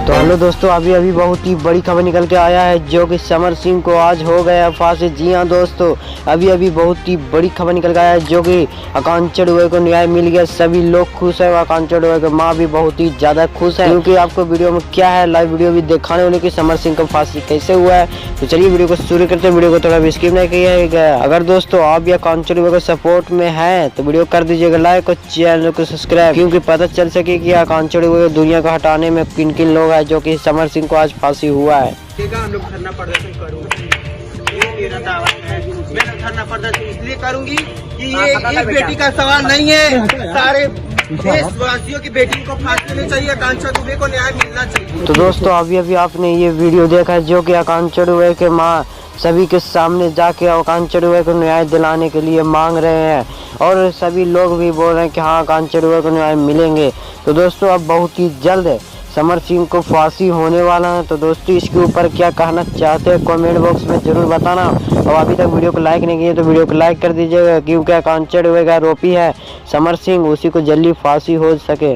तो हेलो दोस्तों, अभी अभी बहुत ही बड़ी खबर निकल के आया है जो कि समर सिंह को आज हो गया फांसी। जी हाँ दोस्तों, अभी अभी बहुत ही बड़ी खबर निकल के आया है जो कि आकांक्षा दुबे को न्याय मिल गया। सभी लोग खुश है, आकांक्षा दुबे की माँ भी बहुत ही ज्यादा खुश है, क्योंकि आपको वीडियो में क्या है लाइव वीडियो भी दिखाने वाले कि समर सिंह को फांसी कैसे हुआ है। तो चलिए वीडियो को शुरू करते हैं। वीडियो को थोड़ा भी स्किप नहीं किया। अगर दोस्तों आप भी आकांक्षा दुबे को सपोर्ट में है तो वीडियो कर दीजिएगा लाइक और चैनल को सब्सक्राइब, क्योंकि पता चल सके कि आकांक्षा दुबे को दुनिया को हटाने में किन किन लोग हैं जो कि समर सिंह को आज फांसी हुआ है। हम लोग धरना प्रदर्शन करूंगी, ये मेरा दावा है। मैं धरना प्रदर्शन इसलिए करूंगी कि ये एक बेटी का सवाल नहीं है, सारे देशवासियों की बेटी को फांसी मिलनी चाहिए, आकांक्षा दुबे को न्याय मिलना चाहिए। तो दोस्तों अभी अभी आपने ये वीडियो देखा है जो कि आकांक्षा दुबे के माँ सभी के सामने जाके आकांक्षा दुबे को न्याय दिलाने के लिए मांग रहे हैं, और सभी लोग भी बोल रहे हैं कि हाँ आकांक्षा दुबे को न्याय मिलेंगे। तो दोस्तों अब बहुत ही जल्द समर सिंह को फांसी होने वाला है। तो दोस्तों इसके ऊपर क्या कहना चाहते हैं कमेंट बॉक्स में जरूर बताना, और अभी तक वीडियो को लाइक नहीं किए तो वीडियो को लाइक कर दीजिएगा, क्योंकि आकांक्षा दुबे का आरोपी है समर सिंह, उसी को जल्दी फांसी हो सके।